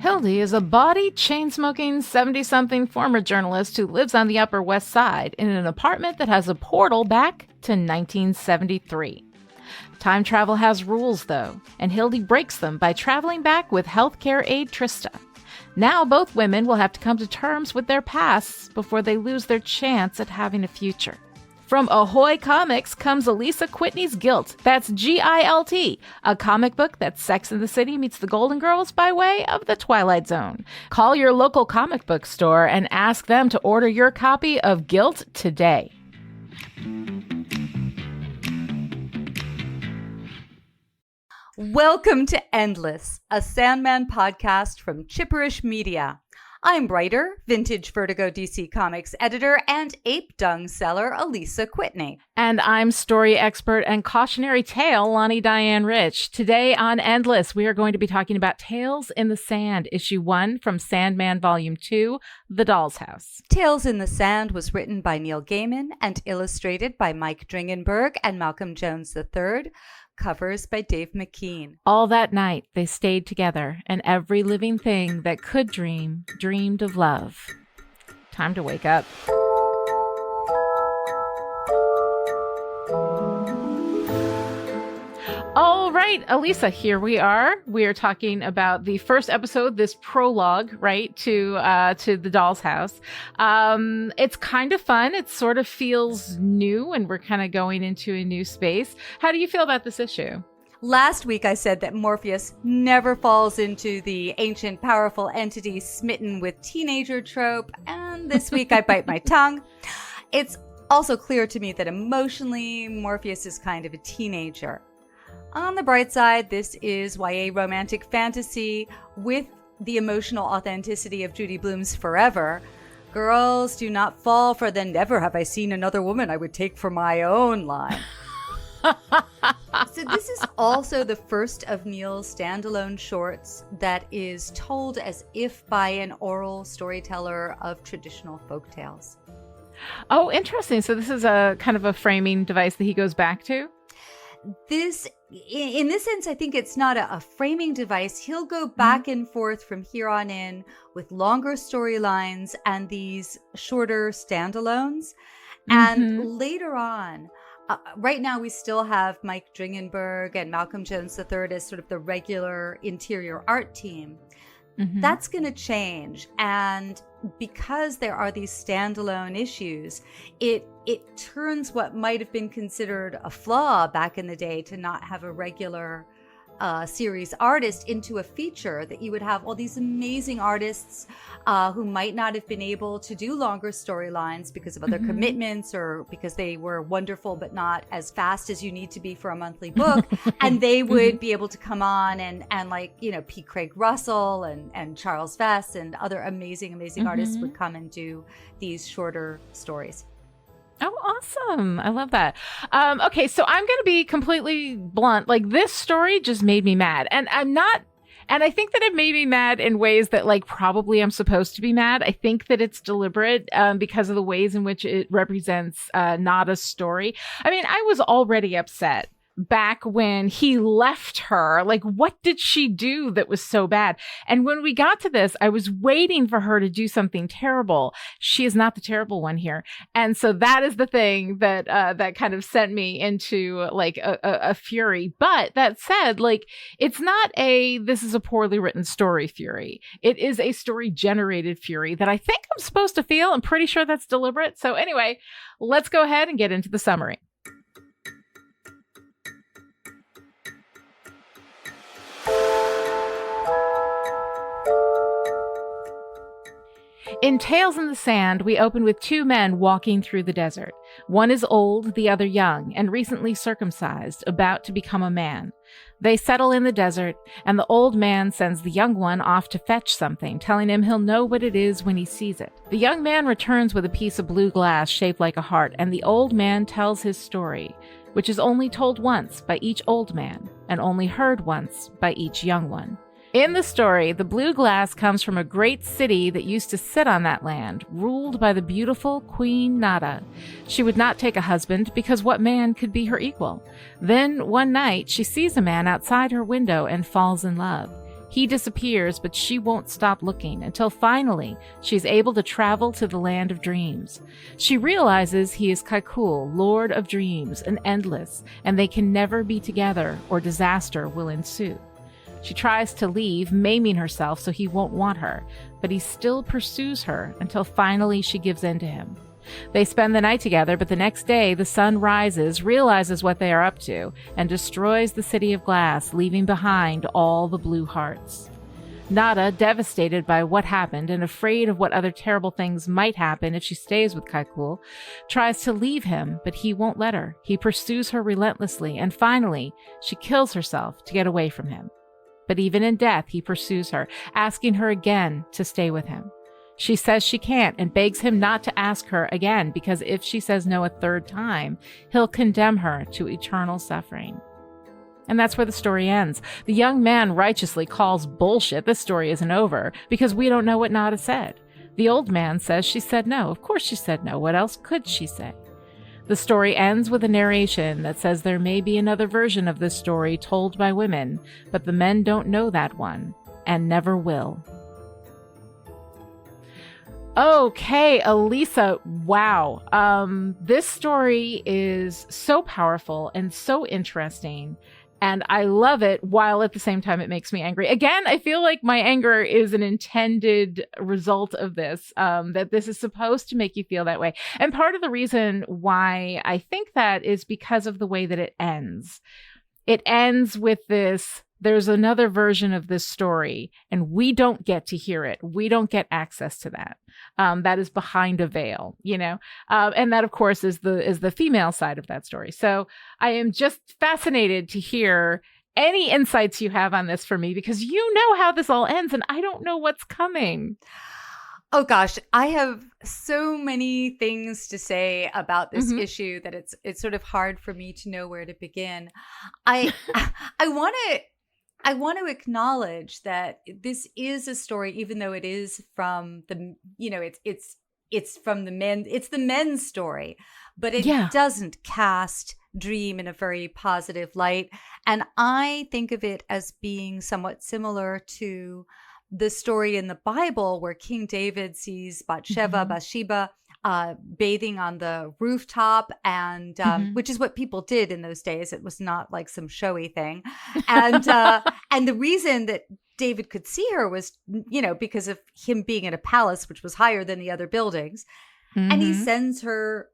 Hildy is a bawdy, chain-smoking, 70-something former journalist who lives on the Upper West Side in an apartment that has a portal back to 1973. Time travel has rules, though, and Hildy breaks them by traveling back with healthcare aide Trista. Now both women will have to come to terms with their pasts before they lose their chance at having a future. From Ahoy Comics comes Alisa Whitney's Guilt. That's Gilt, a comic book that's Sex and the City meets the Golden Girls by way of the Twilight Zone. Call your local comic book store and ask them to order your copy of Guilt today. Welcome to Endless, a Sandman podcast from Chipperish Media. I'm writer, vintage Vertigo DC Comics editor, and ape dung seller Alisa Whitney. And I'm story expert and cautionary tale Lani Diane Rich. Today on Endless, we are going to be talking about Tales in the Sand, issue 1 from Sandman Volume 2, The Doll's House. Tales in the Sand was written by Neil Gaiman and illustrated by Mike Dringenberg and Malcolm Jones III. Covers by Dave McKean. All that night they stayed together, and every living thing that could dream dreamed of love. Time to wake up. All right, Alisa, here we are. We are talking about the first episode, this prologue, right, to The Doll's House. It's kind of fun. It sort of feels new, and we're kind of going into a new space. How do you feel about this issue? Last week I said that Morpheus never falls into the ancient powerful entity smitten with teenager trope, and this week I bite my tongue. It's also clear to me that emotionally Morpheus is kind of a teenager. On the bright side, this is YA romantic fantasy with the emotional authenticity of Judy Blume's Forever. Girls do not fall for the never have I seen another woman I would take for my own line. So this is also the first of Neil's standalone shorts that is told as if by an oral storyteller of traditional folktales. Oh, interesting. So this is a kind of a framing device that he goes back to? In this sense, I think it's not a framing device. He'll go back and forth from here on in with longer storylines and these shorter standalones. And later on, right now we still have Mike Dringenberg and Malcolm Jones III as sort of the regular interior art team. That's going to change. And because there are these standalone issues, it turns what might have been considered a flaw back in the day to not have a regular series artist into a feature, that you would have all these amazing artists who might not have been able to do longer storylines because of other commitments or because they were wonderful but not as fast as you need to be for a monthly book. And they would be able to come on and like, you know, P. Craig Russell and Charles Vess and other amazing artists would come and do these shorter stories. Oh, awesome. I love that. Okay, so I'm going to be completely blunt. Like, this story just made me mad. And I think that it made me mad in ways that, like, probably I'm supposed to be mad. I think that it's deliberate because of the ways in which it represents not a story. I mean, I was already upset back when he left her. Like, what did she do that was so bad? And when we got to this, I was waiting for her to do something terrible. She is not the terrible one here. And so that is the thing that that kind of sent me into like a fury. But that said, like, it's not this is a poorly written story fury. It is a story generated fury that I think I'm supposed to feel. I'm pretty sure that's deliberate. So anyway, let's go ahead and get into the summary. In Tales in the Sand, we open with two men walking through the desert. One is old, the other young, and recently circumcised, about to become a man. They settle in the desert, and the old man sends the young one off to fetch something, telling him he'll know what it is when he sees it. The young man returns with a piece of blue glass shaped like a heart, and the old man tells his story, which is only told once by each old man, and only heard once by each young one. In the story, the blue glass comes from a great city that used to sit on that land, ruled by the beautiful Queen Nada. She would not take a husband because what man could be her equal? Then, one night, she sees a man outside her window and falls in love. He disappears, but she won't stop looking until finally she's able to travel to the land of dreams. She realizes he is Kaikul, Lord of Dreams and Endless, and they can never be together or disaster will ensue. She tries to leave, maiming herself so he won't want her, but he still pursues her until finally she gives in to him. They spend the night together, but the next day the sun rises, realizes what they are up to, and destroys the city of glass, leaving behind all the blue hearts. Nada, devastated by what happened and afraid of what other terrible things might happen if she stays with Kaikul, tries to leave him, but he won't let her. He pursues her relentlessly, and finally, she kills herself to get away from him. But even in death, he pursues her, asking her again to stay with him. She says she can't and begs him not to ask her again because if she says no a third time, he'll condemn her to eternal suffering. And that's where the story ends. The young man righteously calls bullshit. This story isn't over because we don't know what Nada said. The old man says she said no. Of course she said no. What else could she say? The story ends with a narration that says there may be another version of this story told by women, but the men don't know that one and never will. Okay, Alisa, wow. This story is so powerful and so interesting, and I love it, while at the same time it makes me angry. Again, I feel like my anger is an intended result of this, that this is supposed to make you feel that way. And part of the reason why I think that is because of the way that it ends. It ends with this: there's another version of this story, and we don't get to hear it. We don't get access to that. That is behind a veil, you know? And that, of course, is the female side of that story. So I am just fascinated to hear any insights you have on this for me, because you know how this all ends, and I don't know what's coming. Oh gosh, I have so many things to say about this issue that it's sort of hard for me to know where to begin. I want to acknowledge that this is a story, even though it is from the, it's from the men, it's the men's story, but it doesn't cast Dream in a very positive light. And I think of it as being somewhat similar to the story in the Bible where King David sees Bathsheba, bathing on the rooftop, and which is what people did in those days. It was not like some showy thing. And and the reason that David could see her was, because of him being in a palace, which was higher than the other buildings. And he sends her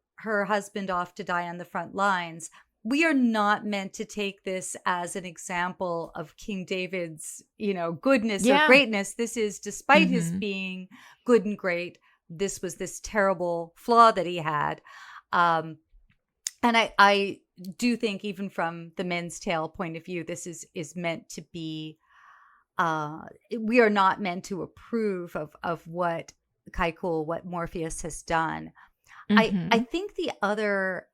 husband off to die on the front lines. We are not meant to take this as an example of King David's, goodness or greatness. This is, despite his being good and great, this was this terrible flaw that he had. And I do think, even from the men's tale point of view, this is meant to be, we are not meant to approve of what Kaikul, what Morpheus has done. I think the other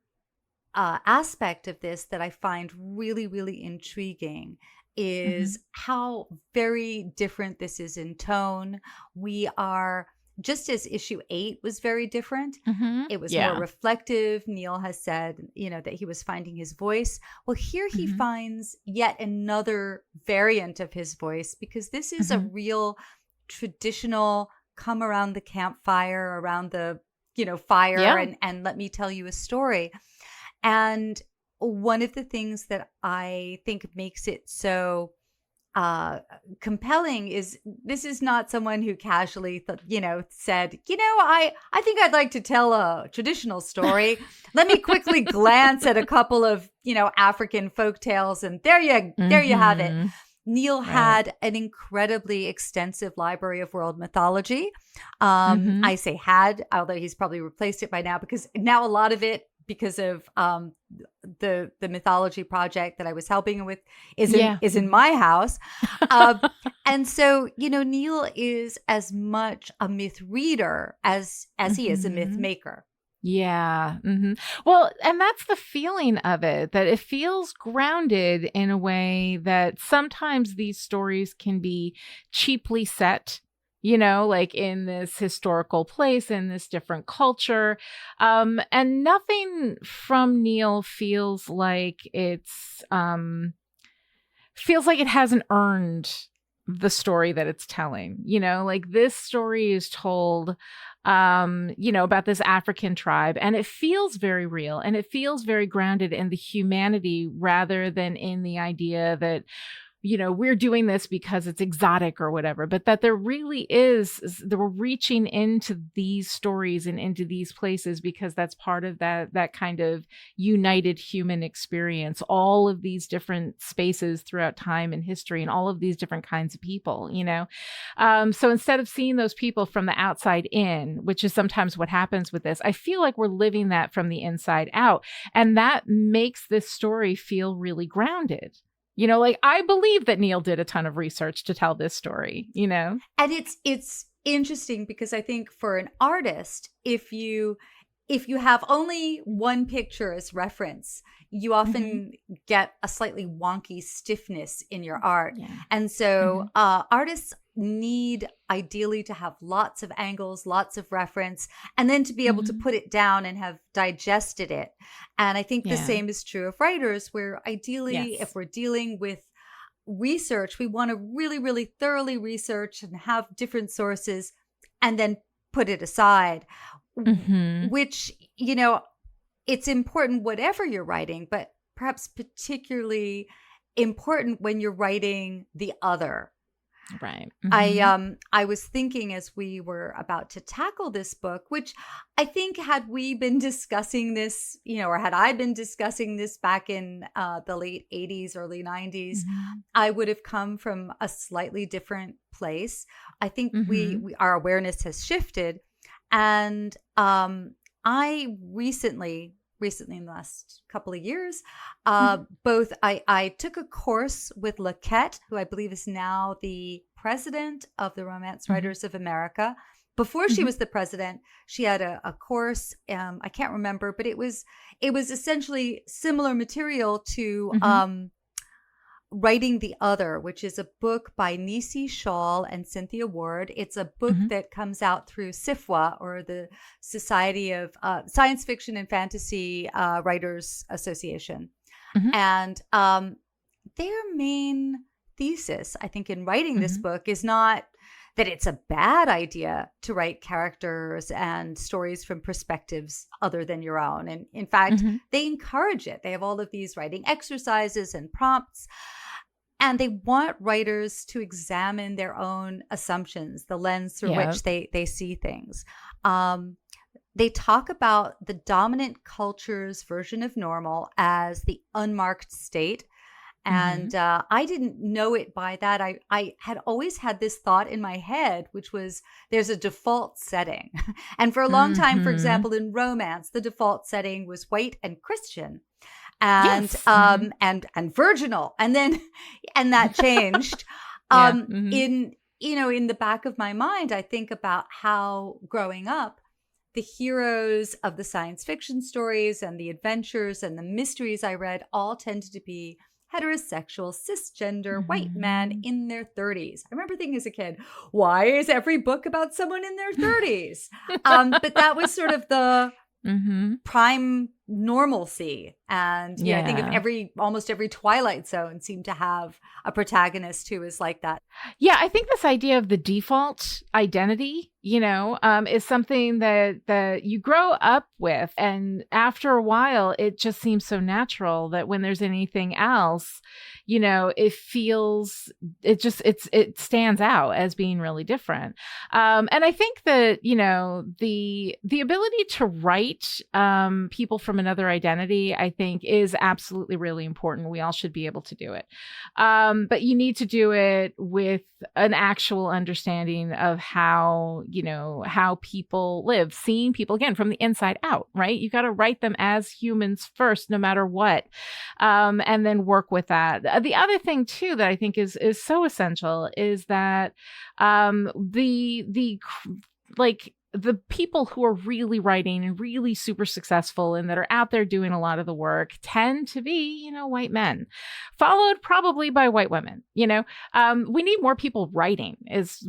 aspect of this that I find really, really intriguing is how very different this is in tone. We are, just as issue 8 was very different, it was more reflective. Neil has said, that he was finding his voice. Well, here he finds yet another variant of his voice, because this is a real traditional come around the campfire, around the, fire, and let me tell you a story. And one of the things that I think makes it so compelling is this is not someone who casually said, I think I'd like to tell a traditional story. Let me quickly glance at a couple of, African folk tales, and there you have it. Neil had an incredibly extensive library of world mythology. I say had, although he's probably replaced it by now, because now a lot of it, because of the mythology project that I was helping him with, is in my house. And so, Neil is as much a myth reader as he is a myth maker. Yeah. Well, and that's the feeling of it, that it feels grounded in a way that sometimes these stories can be cheaply set, like in this historical place, in this different culture. And nothing from Neil feels like it hasn't earned the story that it's telling. Like this story is told about this African tribe, and it feels very real, and it feels very grounded in the humanity rather than in the idea that we're doing this because it's exotic or whatever, but that there really is, that we're reaching into these stories and into these places because that's part of that kind of united human experience, all of these different spaces throughout time and history and all of these different kinds of people, so instead of seeing those people from the outside in, which is sometimes what happens with this, I feel like we're living that from the inside out. And that makes this story feel really grounded. Like I believe that Neil did a ton of research to tell this story, And it's interesting because I think for an artist, if you have only one picture as reference, you often get a slightly wonky stiffness in your art. Yeah. And so artists need ideally to have lots of angles, lots of reference, and then to be able to put it down and have digested it. And I think the same is true of writers, where ideally, if we're dealing with research, we want to really, really thoroughly research and have different sources and then put it aside, which, it's important whatever you're writing, but perhaps particularly important when you're writing the other. Right. I was thinking as we were about to tackle this book, which I think had we been discussing this, or had I been discussing this back in the late 80s, early 90s, I would have come from a slightly different place. I think our awareness has shifted. And I recently in the last couple of years, both I took a course with Laquette, who I believe is now the president of the Romance Writers of America. Before she was the president, she had a course, I can't remember, but it was essentially similar material to Writing the Other, which is a book by Nisi Shawl and Cynthia Ward. It's a book that comes out through SIFWA, or the Society of Science Fiction and Fantasy Writers Association. And their main thesis, I think, in writing this book is not that it's a bad idea to write characters and stories from perspectives other than your own. And in fact, they encourage it. They have all of these writing exercises and prompts, and they want writers to examine their own assumptions, the lens through which they see things. They talk about the dominant culture's version of normal as the unmarked state. And I didn't know it by that. I had always had this thought in my head, which was there's a default setting. And for a long time, for example, in romance, the default setting was white and Christian and and virginal. And then that changed. In the back of my mind, I think about how growing up, the heroes of the science fiction stories and the adventures and the mysteries I read all tended to be heterosexual, cisgender, white man in their 30s. I remember thinking as a kid, why is every book about someone in their 30s? But that was sort of the prime normalcy. And I think of almost every Twilight Zone seemed to have a protagonist who is like that. Yeah, I think this idea of the default identity, is something that you grow up with. And after a while, it just seems so natural that when there's anything else, it stands out as being really different. And I think that, the ability to write people from another identity, I think, is absolutely really important. We all should be able to do it. But you need to do it with an actual understanding of how people live, seeing people again from the inside out, right? You got to write them as humans first, no matter what, and then work with that. The other thing too that I think is so essential is that the people who are really writing and really super successful and that are out there doing a lot of the work tend to be, white men, followed probably by white women. We need more people writing.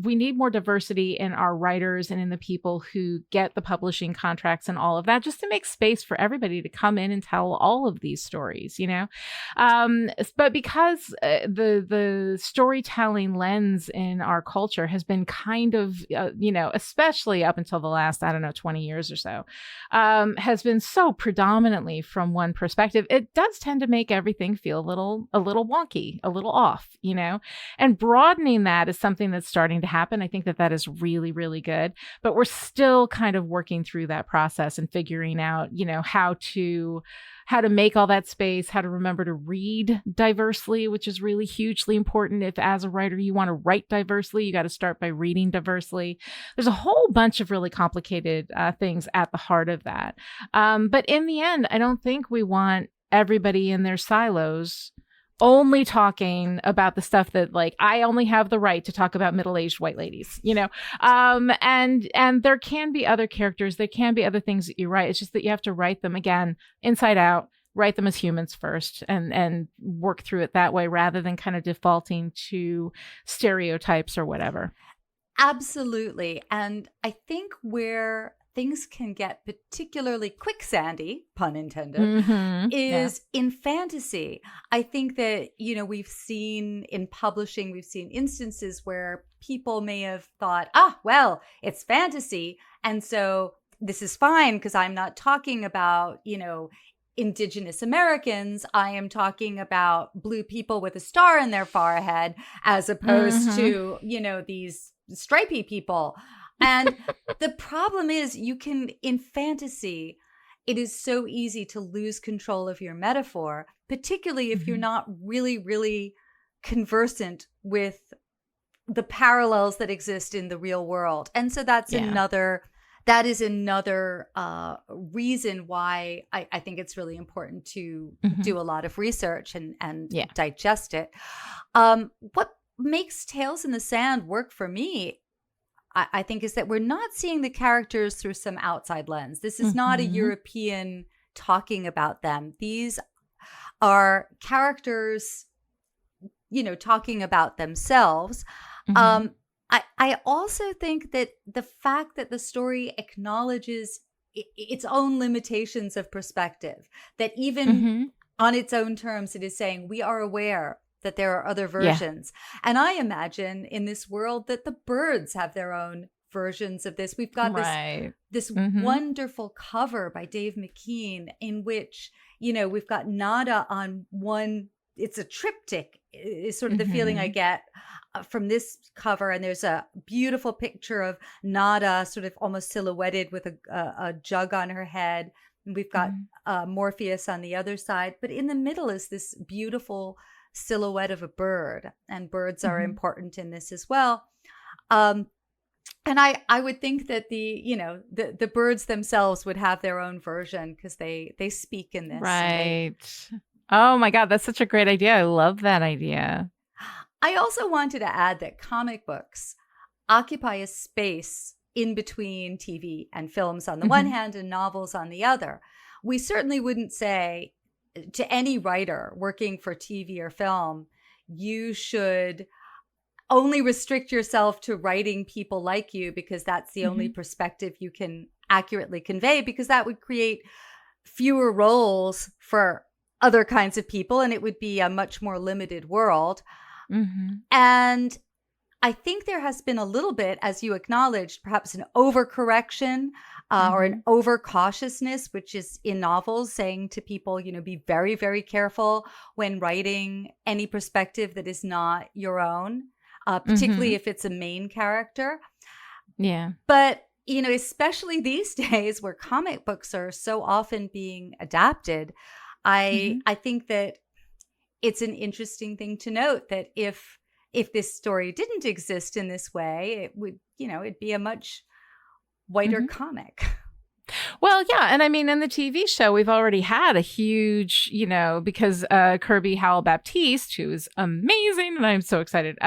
We need more diversity in our writers and in the people who get the publishing contracts and all of that, just to make space for everybody to come in and tell all of these stories. But because the storytelling lens in our culture has been kind of, especially up until the last, 20 years or so, has been so predominantly from one perspective, it does tend to make everything feel a little wonky, a little off, and broadening that is something that's starting to happen. I think that is really, really good, but we're still kind of working through that process and figuring out, how to make all that space, how to remember to read diversely, which is really hugely important. If as a writer, you want to write diversely, you got to start by reading diversely. There's a whole bunch of really complicated things at the heart of that. But in the end, I don't think we want everybody in their silos only talking about the stuff that, like, I only have the right to talk about middle-aged white ladies, and there can be other characters, there can be other things that you write. It's just that you have to write them again, inside out, write them as humans first and work through it that way rather than kind of defaulting to stereotypes or whatever. Absolutely. And I think where things can get particularly quicksandy, pun intended, is in fantasy. I think that, we've seen in publishing, we've seen instances where people may have thought, well, it's fantasy. And so this is fine because I'm not talking about, Indigenous Americans. I am talking about blue people with a star in their forehead as opposed to, these stripy people. And the problem is in fantasy, it is so easy to lose control of your metaphor, particularly if you're not really, really conversant with the parallels that exist in the real world. And so that is another reason why I think it's really important to do a lot of research and digest it. What makes Tales in the Sand work for me, I think, is that we're not seeing the characters through some outside lens. This is not a European talking about them. These are characters, talking about themselves. I also think that the fact that the story acknowledges its own limitations of perspective, that even on its own terms, it is saying we are aware that there are other versions. Yeah. And I imagine in this world that the birds have their own versions of this. We've got this wonderful cover by Dave McKean in which, we've got Nada on one, it's a triptych is sort of the feeling I get from this cover. And there's a beautiful picture of Nada sort of almost silhouetted with a jug on her head. And we've got Morpheus on the other side. But in the middle is this beautiful silhouette of a bird, and birds are important in this as well. And I would think that the birds themselves would have their own version because they speak in this. Right. Oh my God, that's such a great idea. I love that idea. I also wanted to add that comic books occupy a space in between TV and films on the one hand and novels on the other. We certainly wouldn't say to any writer working for TV or film, you should only restrict yourself to writing people like you because that's the only perspective you can accurately convey, because that would create fewer roles for other kinds of people and it would be a much more limited world. And I think there has been a little bit, as you acknowledged, perhaps an overcorrection or an overcautiousness, which is in novels saying to people, be very, very careful when writing any perspective that is not your own, particularly if it's a main character. Yeah. But, especially these days where comic books are so often being adapted, I think that it's an interesting thing to note that if this story didn't exist in this way, it would, it'd be a much whiter comic. Well, yeah. And I mean, in the TV show, we've already had a huge, because Kirby Howell Baptiste, who is amazing, and I'm so excited,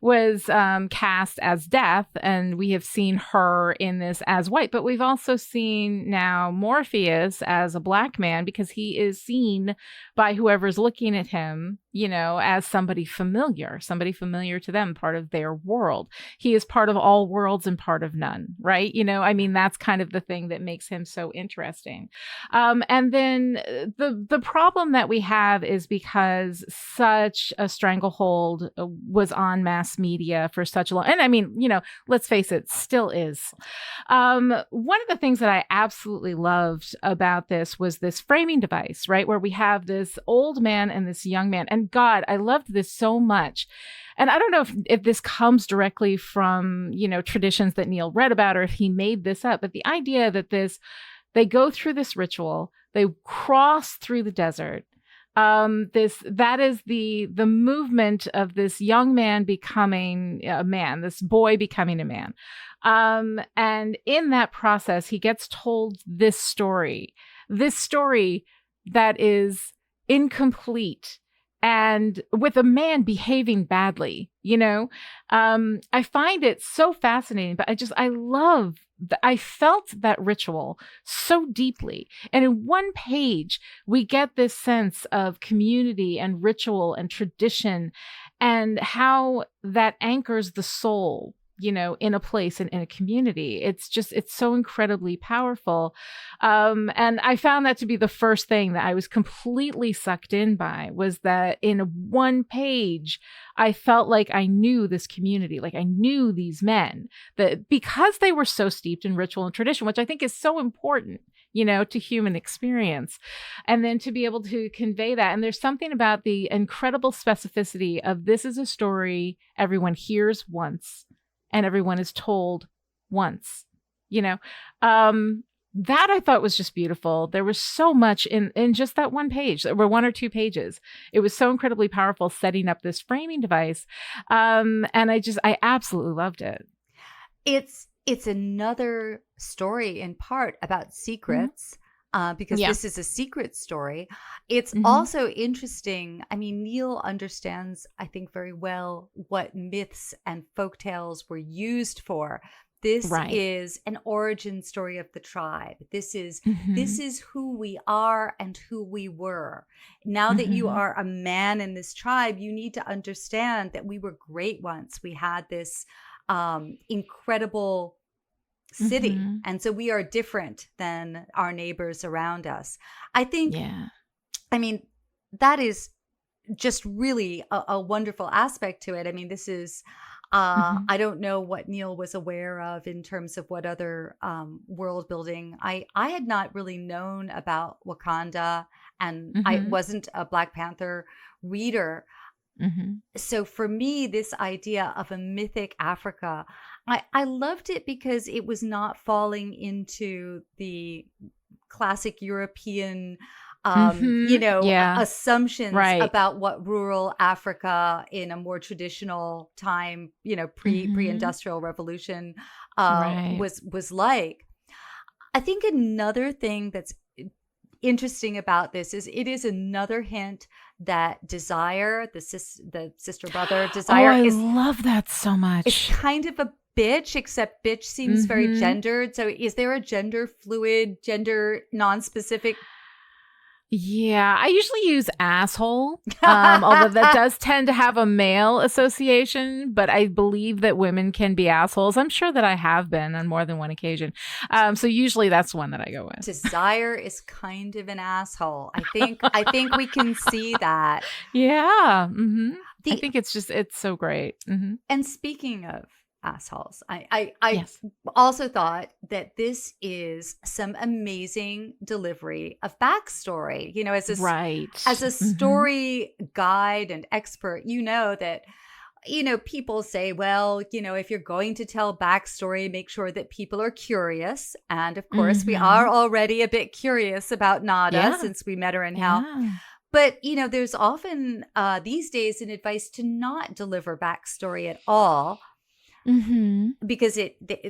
was cast as Death. And we have seen her in this as White. But we've also seen now Morpheus as a Black man, because he is seen by whoever's looking at him, as somebody familiar to them, part of their world. He is part of all worlds and part of none, right? I mean, that's kind of the thing that makes him so interesting. And then the problem that we have is because such a stranglehold was on mass media for such a long, and I mean, let's face it, still is. One of the things that I absolutely loved about this was this framing device, right? Where we have this old man and this young man. And God, I loved this so much. And I don't know if this comes directly from, traditions that Neil read about, or if he made this up, but the idea that they go through this ritual, they cross through the desert. That is the movement of this young man becoming a man, this boy becoming a man. And in that process, he gets told this story that is incomplete, and with a man behaving badly, I find it so fascinating, but I felt that ritual so deeply. And in one page, we get this sense of community and ritual and tradition, and how that anchors the soul, in a place and in a community. It's so incredibly powerful. And I found that to be the first thing that I was completely sucked in by, was that in one page, I felt like I knew this community, like I knew these men, that because they were so steeped in ritual and tradition, which I think is so important, to human experience. And then to be able to convey that. And there's something about the incredible specificity of, this is a story everyone hears once, and everyone is told once, that I thought was just beautiful. There was so much in just that one page. There were one or two pages. It was so incredibly powerful, setting up this framing device. And I absolutely loved it. It's another story in part about secrets. Because this is a secret story. It's also interesting. I mean, Neil understands, I think, very well what myths and folktales were used for. This is an origin story of the tribe. This is who we are and who we were. Now that you are a man in this tribe, you need to understand that we were great once. We had this incredible city. And so we are different than our neighbors around us. I think, I mean, that is just really a wonderful aspect to it. I mean, this is, I don't know what Neil was aware of in terms of what other world building. I had not really known about Wakanda, and I wasn't a Black Panther reader. So for me, this idea of a mythic Africa, I loved it because it was not falling into the classic European, assumptions about what rural Africa in a more traditional time, pre-industrial revolution was like. I think another thing that's interesting about this is it is another hint that Desire, the sister brother Desire, I love that so much. It's kind of a bitch, except bitch seems very gendered. So is there a gender fluid, gender non-specific? Yeah, I usually use asshole, although that does tend to have a male association, but I believe that women can be assholes. I'm sure that I have been on more than one occasion. So usually that's one that I go with. Desire is kind of an asshole. I think we can see that. Yeah. I think it's so great. And speaking of assholes, I also thought that this is some amazing delivery of backstory. As a story guide and expert, that people say, well, if you're going to tell backstory, make sure that people are curious. And of course, we are already a bit curious about Nada since we met her in hell. But, there's often these days an advice to not deliver backstory at all. because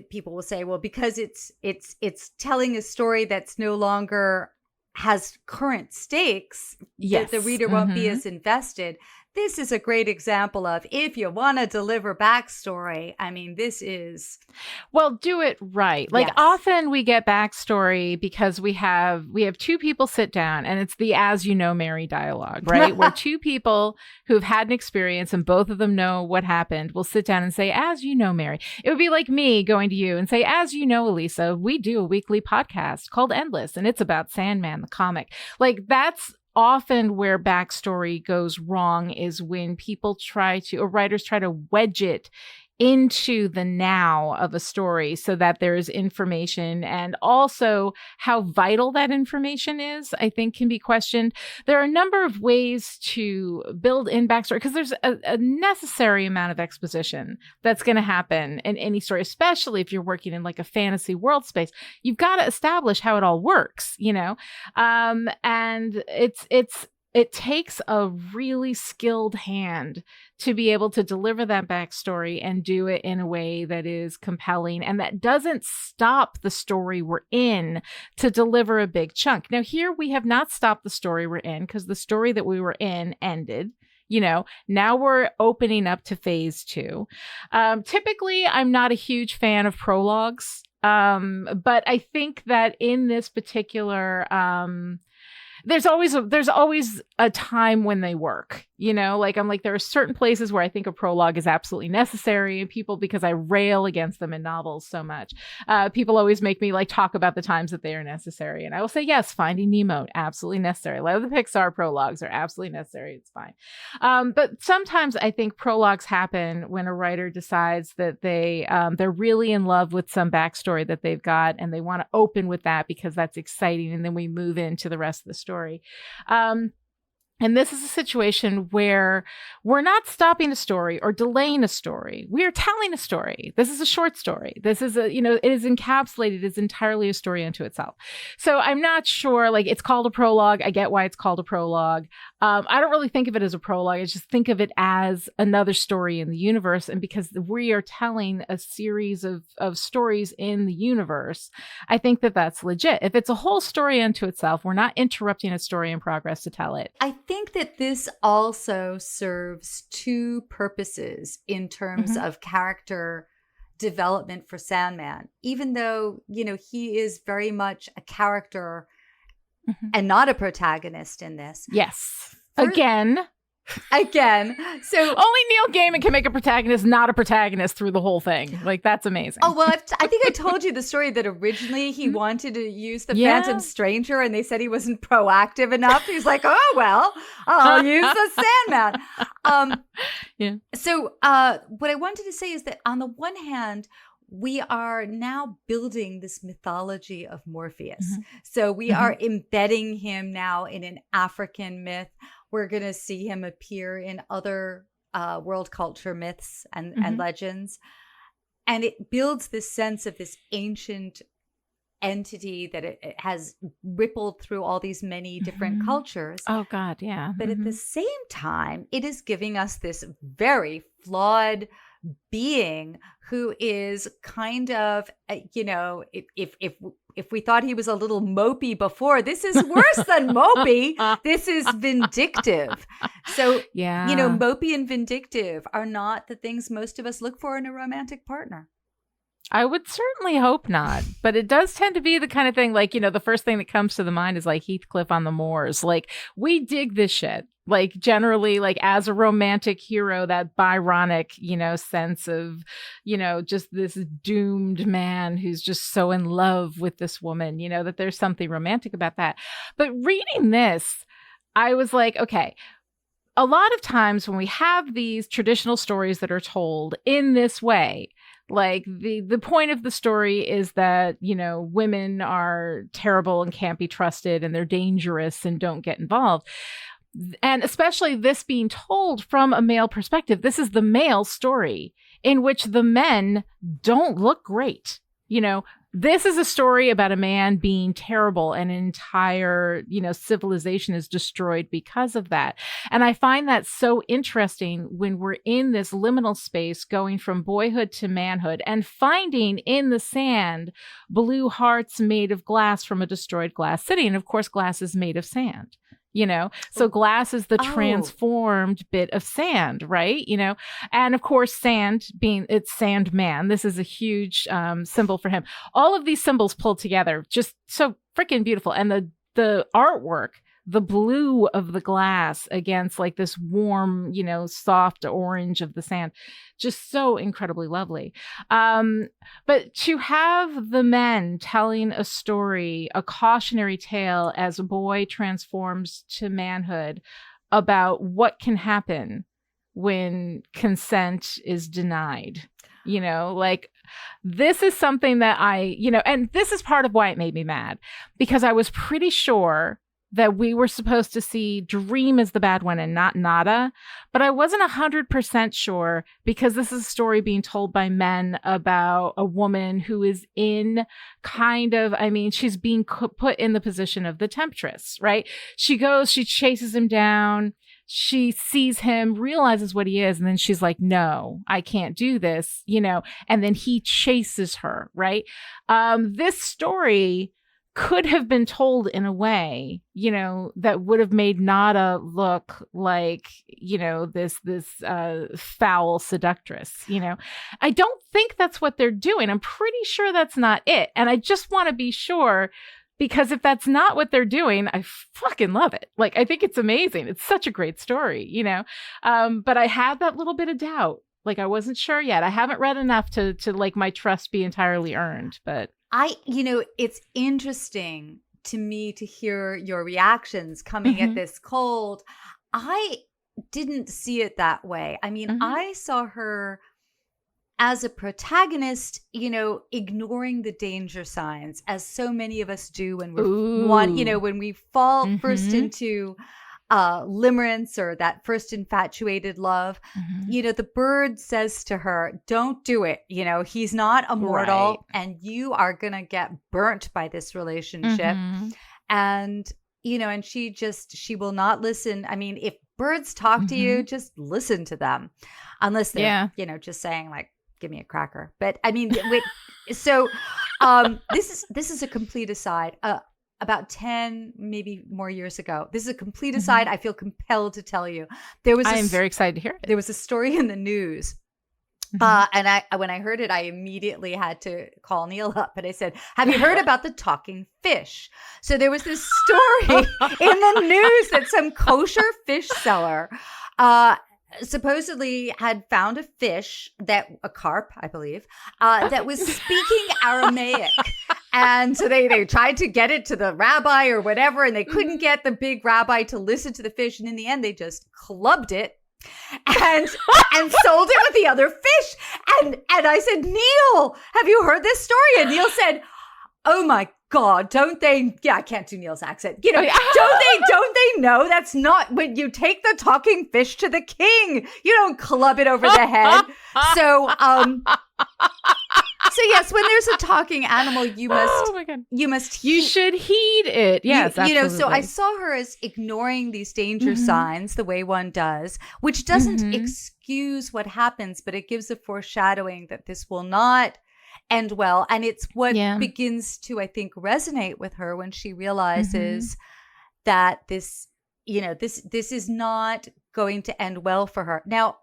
people will say, well, because it's telling a story that's no longer has current stakes, yes, the reader won't be as invested. This is a great example of, if you want to deliver backstory, I mean, this is... Well, do it right. Like, Yes. often we get backstory because we have two people sit down, and it's the as you know, Mary dialogue, right? Where two people who've had an experience and both of them know what happened will sit down and say, as you know, Mary. It would be like me going to you and say, as you know, Alisa, we do a weekly podcast called Endless, and it's about Sandman, the comic. Like, that's often where backstory goes wrong, is when people or writers try to wedge it into the now of a story so that there's information, and also how vital that information is, I think, can be questioned. There are a number of ways to build in backstory, because there's a necessary amount of exposition that's going to happen in any story, especially if you're working in like a fantasy world space. You've got to establish how it all works, and it takes a really skilled hand to be able to deliver that backstory and do it in a way that is compelling and that doesn't stop the story we're in to deliver a big chunk. Now, here we have not stopped the story we're in, because the story that we were in ended. Now we're opening up to phase 2. Typically, I'm not a huge fan of prologues, but I think that in this particular... There's always a time when they work, I'm like, there are certain places where I think a prologue is absolutely necessary, and people, because I rail against them in novels so much, people always make me like talk about the times that they are necessary. And I will say, yes, Finding Nemo, absolutely necessary. A lot of the Pixar prologues are absolutely necessary. It's fine. But sometimes I think prologues happen when a writer decides that they're really in love with some backstory that they've got, and they want to open with that because that's exciting. And then we move into the rest of the story. And this is a situation where we're not stopping a story or delaying a story. We are telling a story. This is a short story. This is it is encapsulated as entirely a story unto itself. So I'm not sure, like, it's called a prologue. I get why it's called a prologue. I don't really think of it as a prologue. I just think of it as another story in the universe. And because we are telling a series of stories in the universe, I think that that's legit. If it's a whole story unto itself, we're not interrupting a story in progress to tell it. I think that this also serves two purposes in terms of character development for Sandman, even though, he is very much a character and not a protagonist in this. Yes. Again. So only Neil Gaiman can make a protagonist not a protagonist through the whole thing. Like, that's amazing. Oh, well, I think I told you the story that originally he wanted to use the Phantom Stranger, and they said he wasn't proactive enough. He's like, oh, well, I'll use the Sandman. So what I wanted to say is that on the one hand, we are now building this mythology of Morpheus. So we are embedding him now in an African myth. We're going to see him appear in other world culture myths and legends. And it builds this sense of this ancient entity that it has rippled through all these many different cultures. Oh, God, yeah. But at the same time, it is giving us this very flawed being who is kind of, if we thought he was a little mopey before, this is worse than mopey. This is vindictive. So, mopey and vindictive are not the things most of us look for in a romantic partner. I would certainly hope not, but it does tend to be the kind of thing, like, the first thing that comes to the mind is like Heathcliff on the moors. Like, we dig this shit. Like, generally, like, as a romantic hero, that Byronic, sense of, just this doomed man who's just so in love with this woman, that there's something romantic about that. But reading this, I was like, okay, a lot of times when we have these traditional stories that are told in this way, like the point of the story is that, women are terrible and can't be trusted and they're dangerous and don't get involved. And especially this being told from a male perspective, this is the male story in which the men don't look great. this is a story about a man being terrible, and an entire, civilization is destroyed because of that. And I find that so interesting when we're in this liminal space going from boyhood to manhood and finding in the sand blue hearts made of glass from a destroyed glass city. And of course, glass is made of sand. So glass is the transformed bit of sand, right? And of course, sand being it's Sandman. This is a huge symbol for him. All of these symbols pulled together, just so freaking beautiful. And the artwork, the blue of the glass against like this warm, soft orange of the sand, just so incredibly lovely. But to have the men telling a story, a cautionary tale as a boy transforms to manhood about what can happen when consent is denied. This is something that and this is part of why it made me mad, because I was pretty sure that we were supposed to see Dream as the bad one and not Nada. But I wasn't 100% sure, because this is a story being told by men about a woman who is in she's being put in the position of the temptress, right? She chases him down. She sees him, realizes what he is, and then she's like, no, I can't do this, and then he chases her, right? This story could have been told in a way, that would have made Nada look like, this foul seductress, I don't think that's what they're doing. I'm pretty sure that's not it. And I just want to be sure, because if that's not what they're doing, I fucking love it. Like, I think it's amazing. It's such a great story, but I had that little bit of doubt. Like, I wasn't sure yet. I haven't read enough to like my trust be entirely earned, but it's interesting to me to hear your reactions coming at this cold. I didn't see it that way. I mean, I saw her as a protagonist, ignoring the danger signs, as so many of us do when when we fall first into limerence or that first infatuated love. The bird says to her, don't do it. He's not immortal, right, and you are going to get burnt by this relationship. And, and she will not listen. I mean, if birds talk to you, just listen to them, unless they're, just saying like, give me a cracker. But I mean, so this is a complete aside. About 10, maybe more years ago. This is a complete aside. I feel compelled to tell you. I am very excited to hear it. There was a story in the news. And when I heard it, I immediately had to call Neil up. And I said, have you heard about the talking fish? So there was this story in the news that some kosher fish seller supposedly had found a fish, a carp, I believe, that was speaking Aramaic. And so they tried to get it to the rabbi or whatever, and they couldn't get the big rabbi to listen to the fish. And in the end, they just clubbed it and sold it with the other fish. And I said, Neil, have you heard this story? And Neil said, oh my God, don't they? Yeah, I can't do Neil's accent. Don't they know that's not when you take the talking fish to the king, you don't club it over the head. So, so yes, when there's a talking animal, you should heed it. Yes, absolutely. So I saw her as ignoring these danger signs the way one does, which doesn't excuse what happens, but it gives a foreshadowing that this will not end well. And it's what begins to, I think, resonate with her when she realizes that this is not going to end well for her. Now,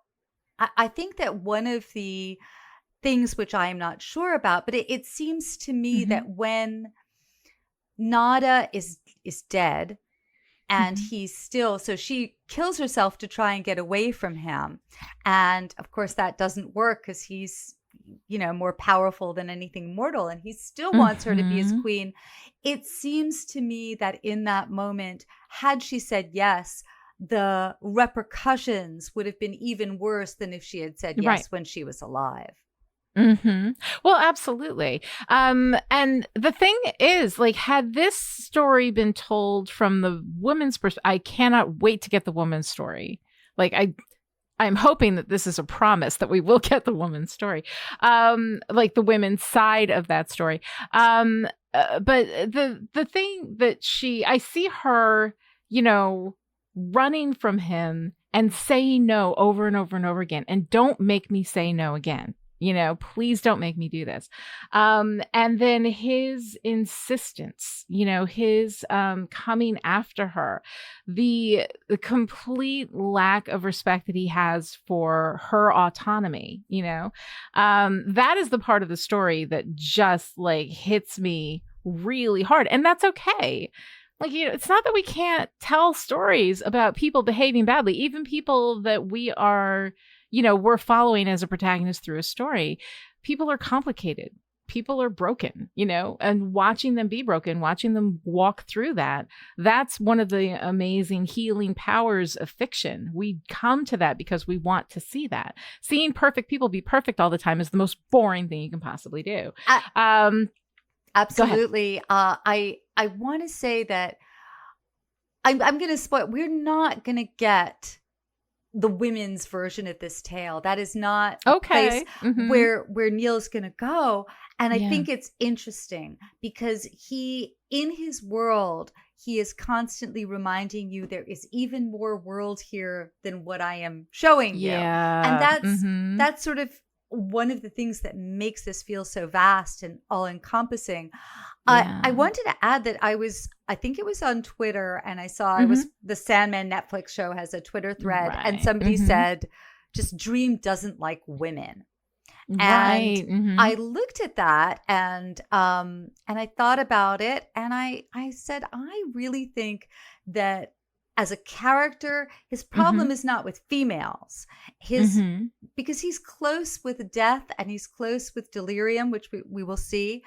I think that one of the things which I am not sure about, but it seems to me that when Nada is dead and he's still, so she kills herself to try and get away from him. And of course that doesn't work because he's, more powerful than anything mortal, and he still wants her to be his queen. It seems to me that in that moment, had she said yes, the repercussions would have been even worse than if she had said yes when she was alive. Well, absolutely. And the thing is, like, had this story been told from the woman's perspective, I cannot wait to get the woman's story. Like, I'm hoping that this is a promise that we will get the woman's story, like the women's side of that story. But the thing that I see her, running from him and saying no over and over and over again, and don't make me say no again. Please don't make me do this. And then his insistence, his coming after her, the complete lack of respect that he has for her autonomy, that is the part of the story that just like hits me really hard. And that's okay. Like, it's not that we can't tell stories about people behaving badly, even people that we are, we're following as a protagonist through a story. People are complicated. People are broken, and watching them be broken, watching them walk through that's one of the amazing healing powers of fiction. We come to that because we want to see that. Seeing perfect people be perfect all the time is the most boring thing you can possibly do. Absolutely. I want to say that I'm going to spoil. We're not going to get the women's version of this tale. That is not the place where Neil's going to go. And I think it's interesting because in his world, he is constantly reminding you there is even more world here than what I am showing you. And that's sort of one of the things that makes this feel so vast and all encompassing. I wanted to add that I think it was on Twitter, and I saw it was the Sandman Netflix show has a Twitter thread, and somebody said, just Dream doesn't like women. And I looked at that and I thought about it, and I said, I really think that as a character, his problem is not with females. Because he's close with Death and he's close with Delirium, which we will see.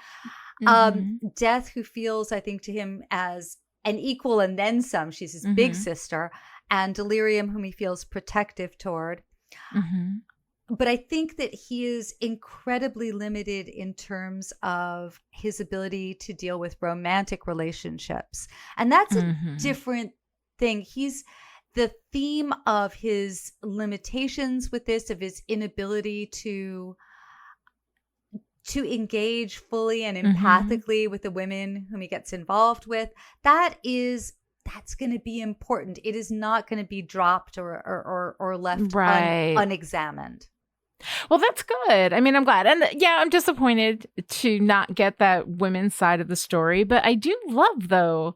Death, who feels, I think, to him as an equal and then some. She's his big sister. And Delirium, whom he feels protective toward. But I think that he is incredibly limited in terms of his ability to deal with romantic relationships. And that's a different thing. The theme of his limitations with this, of his inability to engage fully and empathically with the women whom he gets involved with, that's going to be important. It is not going to be dropped or left unexamined. Well, that's good. I mean, I'm glad. And I'm disappointed to not get that women's side of the story. But I do love, though,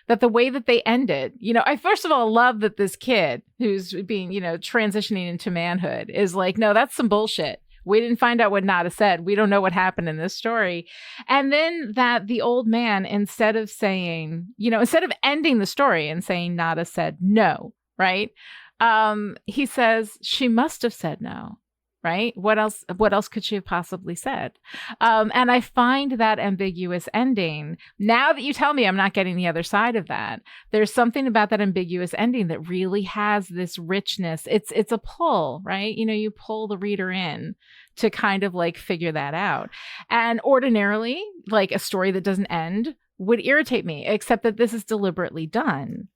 that the way that they ended, I first of all love that this kid who's being, transitioning into manhood is like, no, that's some bullshit. We didn't find out what Nada said. We don't know what happened in this story. And then that the old man, instead of ending the story and saying Nada said no, right? He says she must have said no. Right? What else could she have possibly said? And I find that ambiguous ending. Now that you tell me I'm not getting the other side of that, there's something about that ambiguous ending that really has this richness. It's a pull, right? You pull the reader in to kind of like figure that out. And ordinarily, like a story that doesn't end would irritate me, except that this is deliberately done,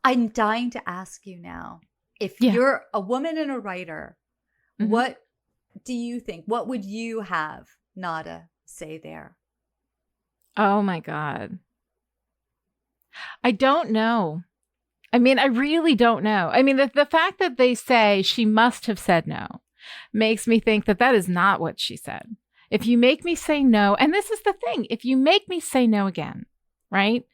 I'm dying to ask you now, if you're a woman and a writer, what do you think? What would you have Nada say there? Oh my God. I don't know. I mean, I really don't know. I mean, the fact that they say she must have said no makes me think that is not what she said. If you make me say no, and this is the thing, if you make me say no again, right,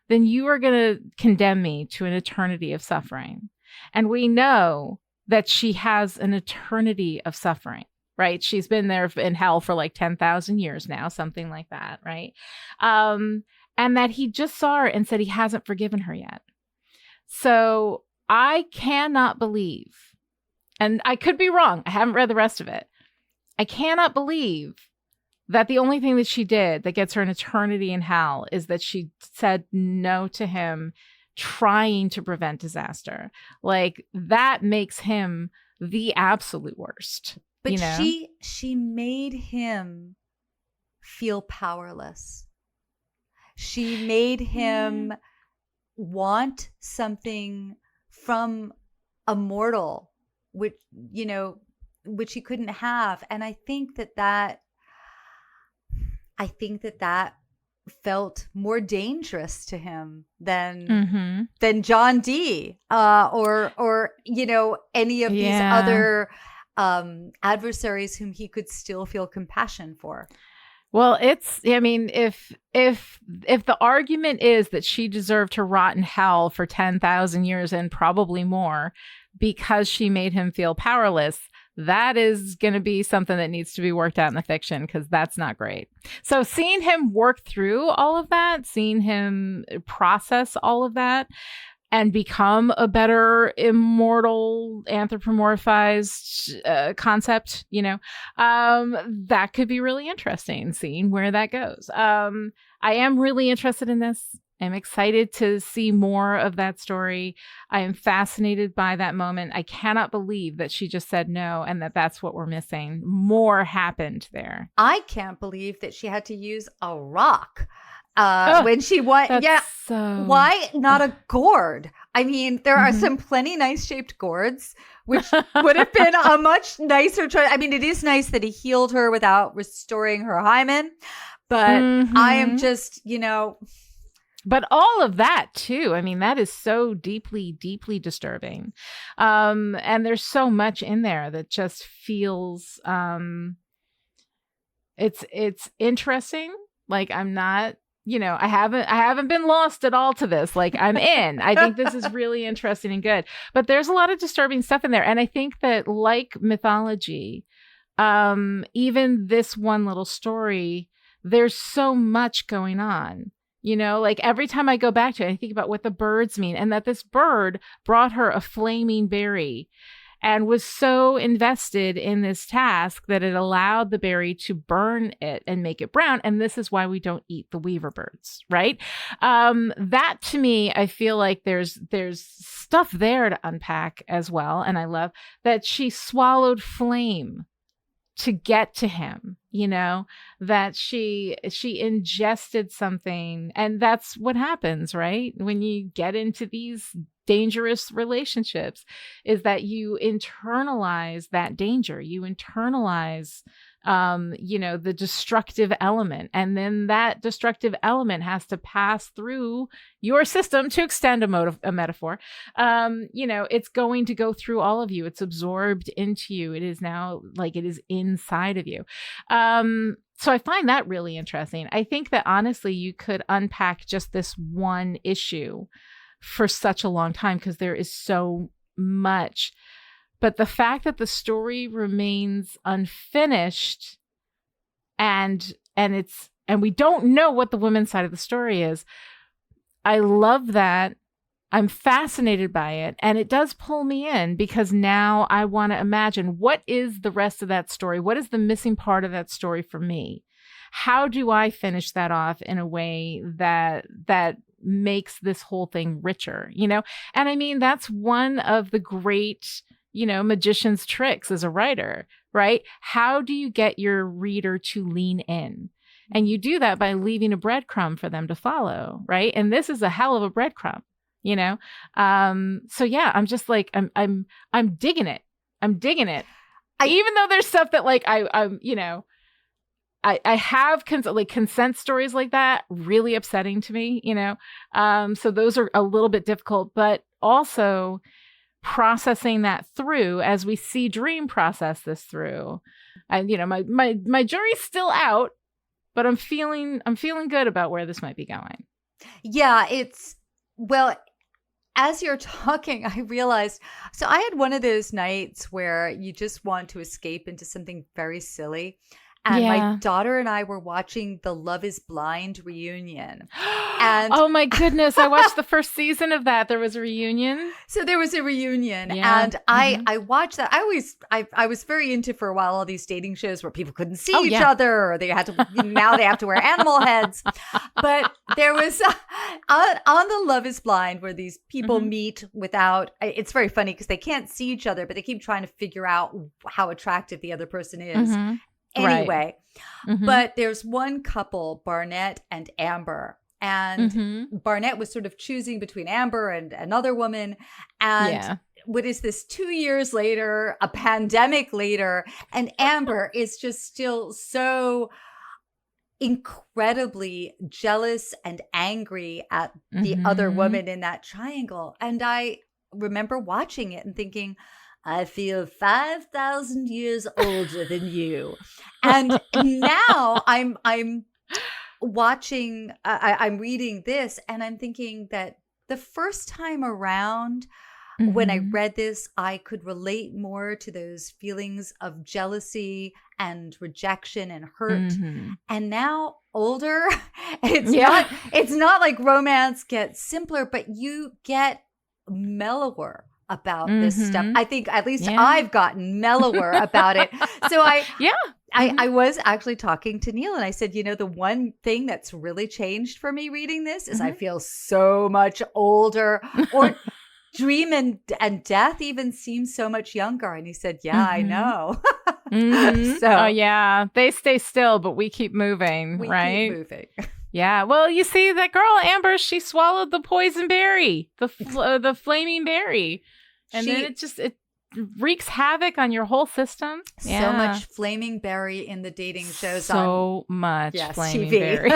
then you are going to condemn me to an eternity of suffering. And we know that she has an eternity of suffering, right? She's been there in hell for like 10,000 years now, something like that, right? And that he just saw her and said he hasn't forgiven her yet. So I cannot believe, and I could be wrong, I haven't read the rest of it. I cannot believe that the only thing that she did that gets her an eternity in hell is that she said no to him trying to prevent disaster. Like, that makes him the absolute worst. But she made him feel powerless. She made him want something from a mortal which, you know, which he couldn't have. And I think that felt more dangerous to him than John Dee, or you know, any of these other adversaries whom he could still feel compassion for. Well, I mean, if the argument is that she deserved to rot in hell for 10,000 years and probably more because she made him feel powerless, that is going to be something that needs to be worked out in the fiction, because that's not great. So seeing him work through all of that, seeing him process all of that, and become a better immortal anthropomorphized concept, you know, that could be really interesting, seeing where that goes. I am really interested in this. I'm excited to see more of that story. I am fascinated by that moment. I cannot believe that she just said no, and that's what we're missing. More happened there. I can't believe that she had to use a rock. When she went, why not a gourd? I mean, there are some plenty nice shaped gourds, which would have been a much nicer choice. I mean, it is nice that he healed her without restoring her hymen, but I am just, you know. But all of that too, I mean, that is so deeply, deeply disturbing. And there's so much in there that just feels, it's interesting. Like, I'm not, you know, I haven't been lost at all to this. Like, I'm in. I think this is really interesting and good. But there's a lot of disturbing stuff in there. And I think that, like mythology, even this one little story, there's so much going on. You know, like every time I go back to it, I think about what the birds mean, and that this bird brought her a flaming berry and was so invested in this task that it allowed the berry to burn it and make it brown. And this is why we don't eat the weaver birds, right? That to me, I feel like there's stuff there to unpack as well. And I love that she swallowed flame to get to him, you know, that she ingested something. And that's what happens, right? When you get into these dangerous relationships, is that you internalize that danger. You internalize, you know, the destructive element. And then that destructive element has to pass through your system, to extend a metaphor. You know, it's going to go through all of you. It's absorbed into you. It is now like it is inside of you. So I find that really interesting. I think that honestly, you could unpack just this one issue for such a long time, because there is so much. But the fact that the story remains unfinished and we don't know what the women's side of the story is, I love that. I'm fascinated by it, and it does pull me in, because now I want to imagine, what is the rest of that story? What is the missing part of that story for me? How do I finish that off in a way that makes this whole thing richer, you know? And I mean, that's one of the great, you know, magician's tricks as a writer, right? How do you get your reader to lean in? And you do that by leaving a breadcrumb for them to follow, right? And this is a hell of a breadcrumb, you know? So yeah, I'm just like, I'm digging it. I'm digging it. Even though there's stuff that like, I'm, you know, I have consent stories like that really upsetting to me, you know? So those are a little bit difficult, but also processing that through as we see Dream process this through. And, you know, my jury's still out, but I'm feeling good about where this might be going. Yeah, well, as you're talking, I realized, so I had one of those nights where you just want to escape into something very silly. And my daughter and I were watching the Love is Blind reunion. And oh my goodness, I watched the first season of that. There was a reunion. So there was a reunion. Yeah. And I watched that. I was very into for a while all these dating shows where people couldn't see each other, or they had to, now they have to wear animal heads. But there was on the Love is Blind where these people meet without, it's very funny because they can't see each other, but they keep trying to figure out how attractive the other person is. Anyway, but there's one couple, Barnett and Amber, and Barnett was sort of choosing between Amber and another woman, and what is this, 2 years later, a pandemic later, and Amber is just still so incredibly jealous and angry at the other woman in that triangle. And I remember watching it and thinking, I feel 5,000 years older than you. And now I'm watching, I'm reading this, and I'm thinking that the first time around, when I read this, I could relate more to those feelings of jealousy and rejection and hurt. And now older, it's not like romance gets simpler, but you get mellower about this stuff. I think at least I've gotten mellower about it. So I was actually talking to Neil, and I said, the one thing that's really changed for me reading this is I feel so much older, or Dream and Death even seems so much younger. And he said, I know. So they stay still, but we keep moving, right? Keep moving. Yeah. Well, you see that girl, Amber, she swallowed the poison berry, the flaming berry. And then it wreaks havoc on your whole system. So much flaming berry in the dating shows. So much flaming TV. berry.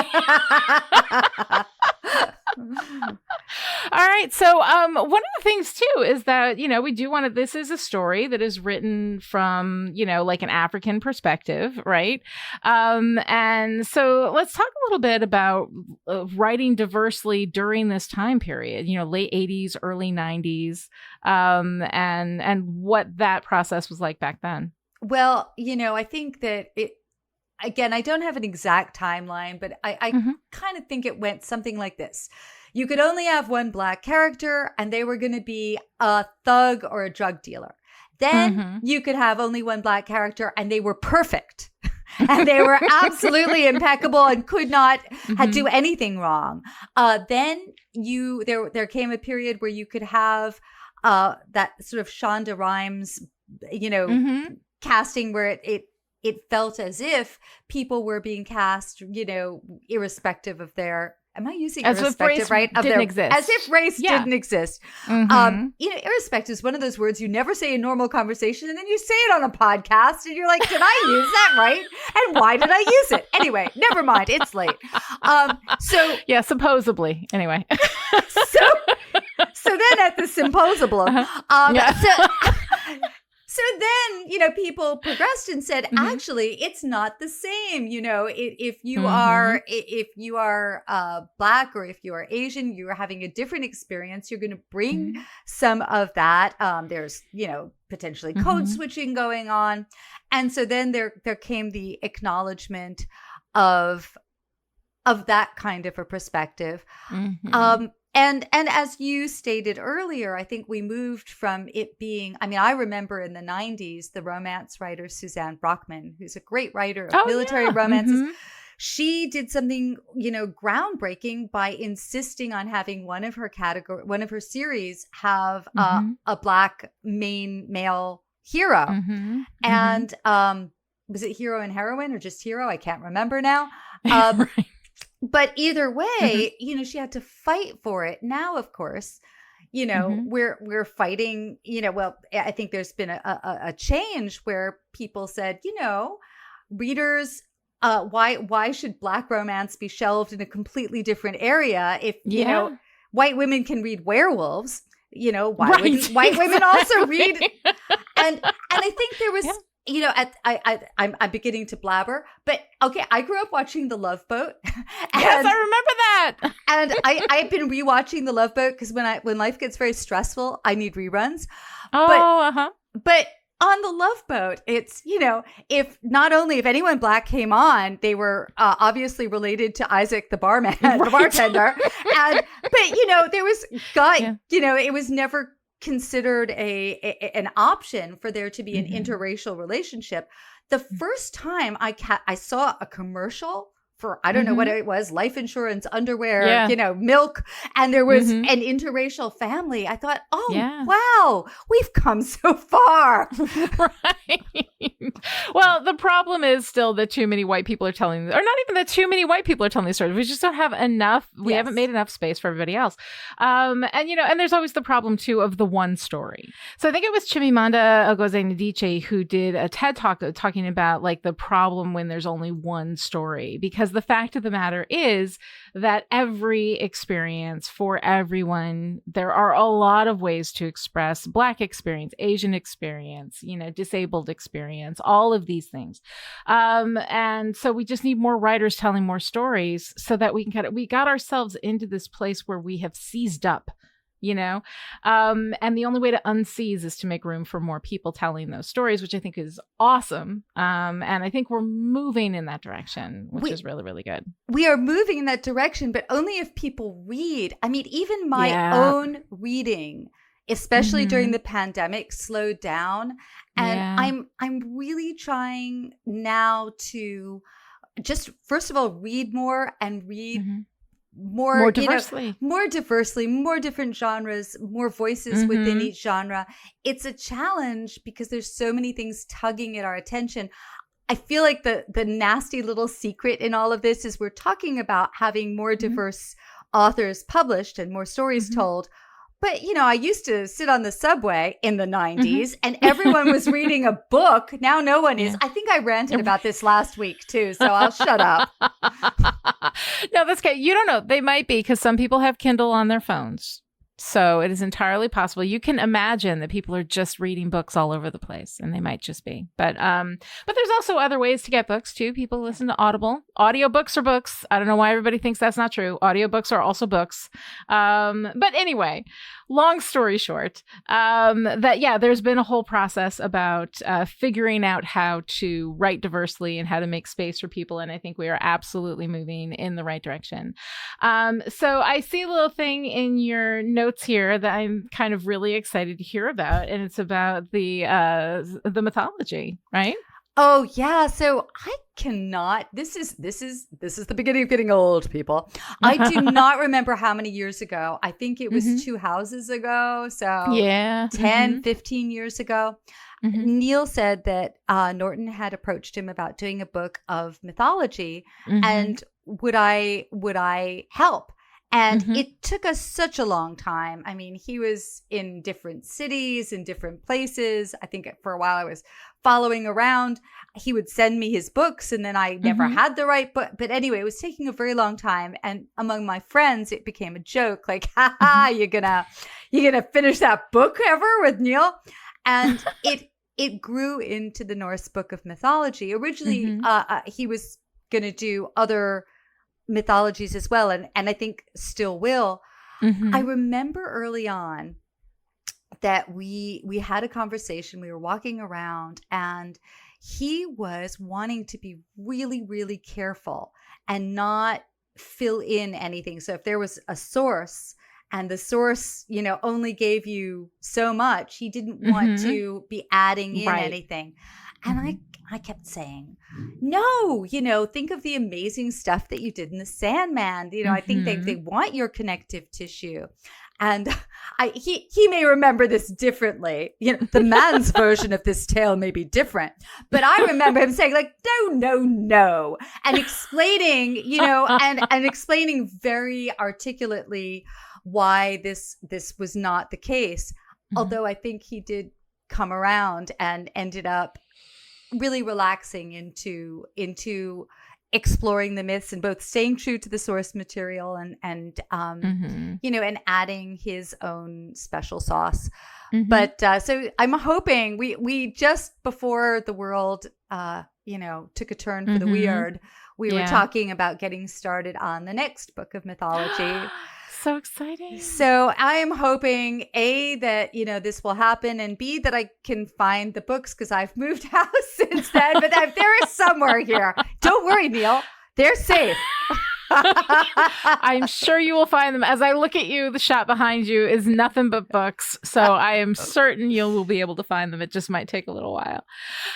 All right. So one of the things too is that, we do want to, this is a story that is written from, like an African perspective, right? And so let's talk a little bit about writing diversely during this time period, late 80s, early 90s, and what that process was like back then. Well, I think that again, I don't have an exact timeline, but I kind of think it went something like this. You could only have one Black character, and they were going to be a thug or a drug dealer. Then you could have only one Black character, and they were perfect. And they were absolutely impeccable and could not do anything wrong. Then there came a period where you could have that sort of Shonda Rhimes, casting where it felt as if people were being cast, irrespective of their, am I using as irrespective, right? Of didn't their, exist. As if race didn't exist. Irrespective is one of those words you never say in normal conversation, and then you say it on a podcast, and you're like, did I use that right? And why did I use it? Anyway, never mind. It's late. Supposedly. Anyway. So then at the Symposium, so then, people progressed and said, actually, it's not the same. If you are Black, or if you are Asian, you are having a different experience. You're going to bring some of that. There's, potentially code switching going on. And so then there came the acknowledgement of that kind of a perspective. And as you stated earlier, I think we moved from it being, I remember in the 90s, the romance writer Suzanne Brockman, who's a great writer of military romances, she did something, groundbreaking by insisting on having one of her series have a Black main male hero. And was it hero and heroine, or just hero? I can't remember now. Right. But either way, she had to fight for it. Now, of course, we're fighting, I think there's been a change where people said, readers, why should Black romance be shelved in a completely different area? If, white women can read werewolves, why wouldn't white women also read? And I think there was... I'm beginning to blabber, but okay, I grew up watching The Love Boat. Yes, I remember that. And I've been rewatching The Love Boat because when life gets very stressful, I need reruns. But on The Love Boat, it's, if anyone Black came on, they were obviously related to Isaac the barman, the bartender. But there was it was never considered an option for there to be an interracial relationship. The first time I saw a commercial for I don't know what it was, life insurance, underwear, Yeah. milk. And there was an interracial family. I thought, wow, we've come so far. Right. Well, the problem is still that too many white people are telling, or not even that too many white people are telling these stories. We just don't have enough. We haven't made enough space for everybody else. And there's always the problem too of the one story. So I think it was Chimamanda Ngozi Adichie who did a TED talk talking about like the problem when there's only one story, because the fact of the matter is that every experience for everyone, there are a lot of ways to express Black experience, Asian experience, disabled experience, all of these things. And so we just need more writers telling more stories so that we can we got ourselves into this place where we have seized up, and the only way to unseize is to make room for more people telling those stories, which I think is awesome. And I think we're moving in that direction, which is really, really good. We are moving in that direction, but only if people read. I mean, even my own reading, especially during the pandemic, slowed down. And I'm really trying now to just, first of all, read more and read more diversely, more different genres, more voices within each genre. It's a challenge because there's so many things tugging at our attention. I feel like the nasty little secret in all of this is we're talking about having more diverse authors published and more stories told. But, I used to sit on the subway in the 90s and everyone was reading a book. Now no one is. I think I ranted about this last week too, so I'll shut up. No, that's okay. You don't know. They might be, because some people have Kindle on their phones. So it is entirely possible. You can imagine that people are just reading books all over the place, and they might just be. But there's also other ways to get books too. People listen to Audible. Audiobooks are books. I don't know why everybody thinks that's not true. Audiobooks are also books. But anyway, long story short, there's been a whole process about figuring out how to write diversely and how to make space for people. And I think we are absolutely moving in the right direction. So I see a little thing in your notes here that I'm kind of really excited to hear about, and it's about the mythology, right? Oh yeah, so I cannot. This is the beginning of getting old, people. I do not remember how many years ago. I think it was 2 houses ago. So 10, 15 years ago. Neil said that Norton had approached him about doing a book of mythology, and would I help? And it took us such a long time. I mean, he was in different cities, in different places. I think for a while I was following around. He would send me his books, and then I never had the right book. But anyway, it was taking a very long time. And among my friends, it became a joke, like, "Ha ha, you're gonna finish that book ever with Neil?" And it grew into the Norse Book of Mythology. Originally, he was going to do other mythologies as well, and I think still will. I remember early on that we had a conversation. We were walking around, and he was wanting to be really, really careful and not fill in anything. So if there was a source and the source, only gave you so much, he didn't want to be adding in anything. And I kept saying, no, think of the amazing stuff that you did in the Sandman. I think they want your connective tissue. And he may remember this differently. The man's version of this tale may be different. But I remember him saying, like, no. And explaining, and explaining very articulately why this was not the case. Although I think he did come around and ended up really relaxing into exploring the myths and both staying true to the source material and and adding his own special sauce. But so I'm hoping we just before the world took a turn for the weird, we were talking about getting started on the next book of mythology. So exciting. So I am hoping A, that, this will happen, and B, that I can find the books, because I've moved house since then, but there is somewhere here. Don't worry, Neil. They're safe. I'm sure you will find them. As I look at you, the shot behind you is nothing but books. So I am certain you will be able to find them. It just might take a little while.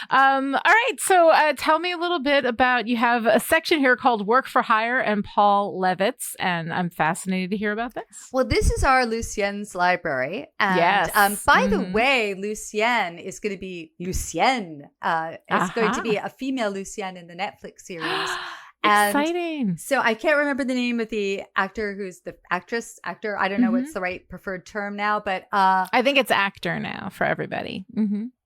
All right. So tell me a little bit about, you have a section here called Work for Hire and Paul Levitz, and I'm fascinated to hear about this. Well, this is our Lucien's library. And Yes. by the way, Lucien is going to be Lucienne. It's going to be a female Lucienne in the Netflix series. And exciting. So I can't remember the name of the actor who's the actor. I don't know what's the right preferred term now, but I think it's actor now for everybody.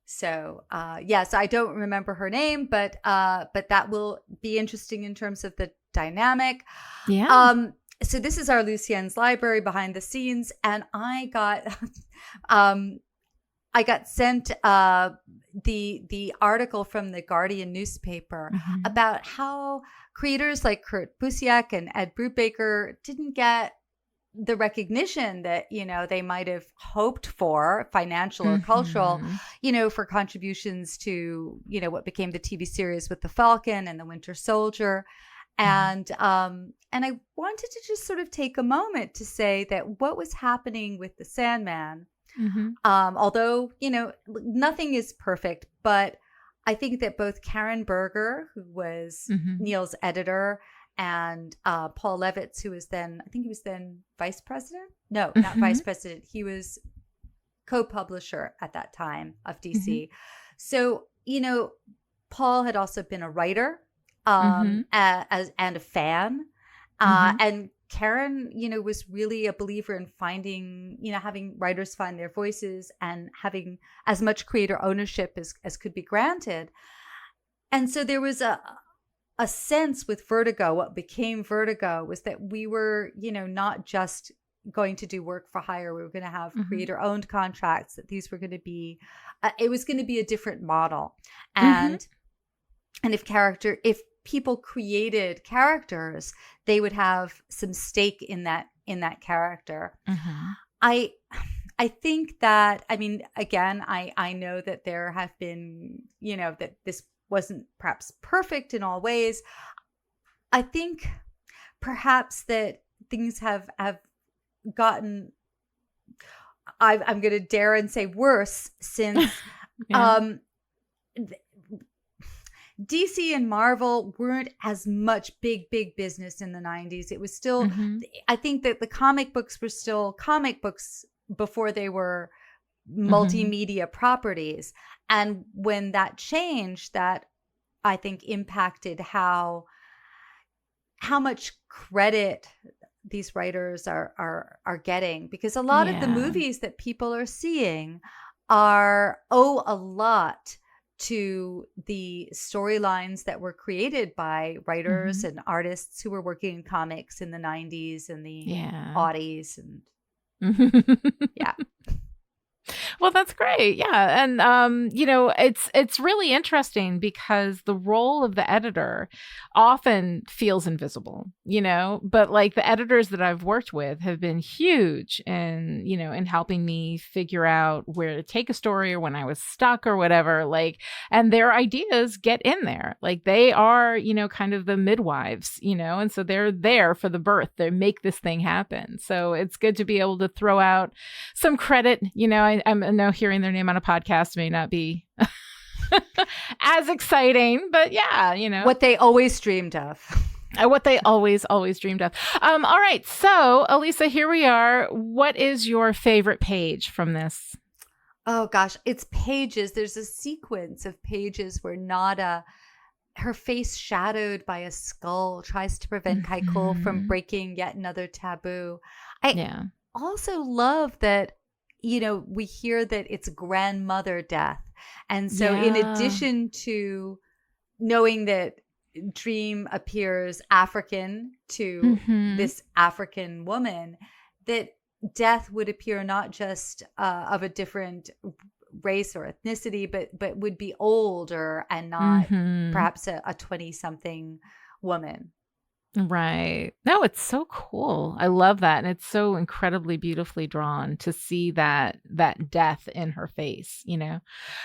So so I don't remember her name, but that will be interesting in terms of the dynamic. Yeah. So this is our Lucien's library behind the scenes, and I got sent the article from the Guardian newspaper about how creators like Kurt Busiek and Ed Brubaker didn't get the recognition that, they might have hoped for, financial or cultural, for contributions to, what became the TV series with the Falcon and the Winter Soldier. And I wanted to just sort of take a moment to say that what was happening with the Sandman, although, nothing is perfect, but I think that both Karen Berger, who was Neil's editor, and Paul Levitz, who was then, I think he was then vice president? No, not vice president. He was co-publisher at that time of DC. So, Paul had also been a writer and a fan. And Karen, was really a believer in finding, having writers find their voices and having as much creator ownership as could be granted. And so there was a sense with Vertigo, what became Vertigo, was that we were, not just going to do work for hire. We were going to have creator owned contracts, that these were going to be, it was going to be a different model. And, and if people created characters, they would have some stake in that character. I think that, again, I know that there have been, that this wasn't perhaps perfect in all ways. I think perhaps that things have gotten, I'm going to dare and say worse since DC and Marvel weren't as much big business in the 90s. It was still, I think that the comic books were still comic books before they were multimedia properties. And when that changed, that I think impacted how much credit these writers are getting, because a lot of the movies that people are seeing owe a lot to the storylines that were created by writers and artists who were working in comics in the 90s and the aughties and Well, that's great. Yeah. And, it's really interesting because the role of the editor often feels invisible, but like the editors that I've worked with have been huge in helping me figure out where to take a story or when I was stuck or whatever, and their ideas get in there. Like they are, kind of the midwives, and so they're there for the birth. They make this thing happen. So it's good to be able to throw out some credit. I know hearing their name on a podcast may not be as exciting, but what they always dreamed of. What they always dreamed of. All right. So, Alisa, here we are. What is your favorite page from this? Oh, gosh. It's pages. There's a sequence of pages where Nada, her face shadowed by a skull, tries to prevent Kaikol from breaking yet another taboo. I also love that we hear that it's grandmother death. And so in addition to knowing that Dream appears African to this African woman, that death would appear not just of a different race or ethnicity, but would be older and not perhaps a 20-something woman. Right. No, it's so cool. I love that. And it's so incredibly beautifully drawn to see that death in her face, you know.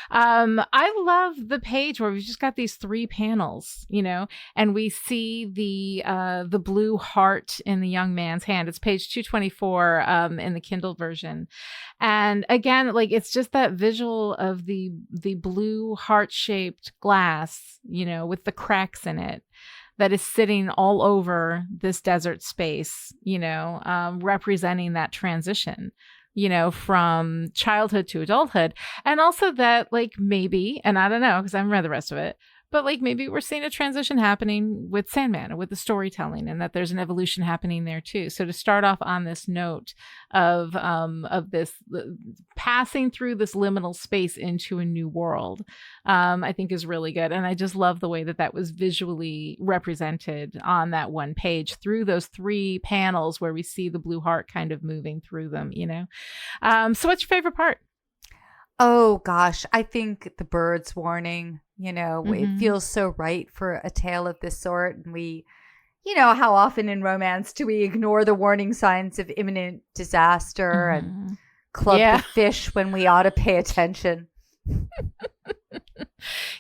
I love the page where we've just got these 3 panels, you know, and we see the blue heart in the young man's hand. It's page 224 in the Kindle version. And again, like it's just that visual of the blue heart-shaped glass, you know, with the cracks in it, that is sitting all over this desert space, you know, representing that transition, you know, from childhood to adulthood. And also that, like, maybe, and I don't know, because I haven't read the rest of it, but like maybe we're seeing a transition happening with Sandman and with the storytelling, and that there's an evolution happening there too. So to start off on this note of this passing through this liminal space into a new world, I think is really good. And I just love the way that was visually represented on that one page through those 3 panels where we see the blue heart kind of moving through them, you know. So what's your favorite part? Oh gosh, I think the birds warning, you know, it feels so right for a tale of this sort. And we, you know, how often in romance do we ignore the warning signs of imminent disaster and club the fish when we ought to pay attention?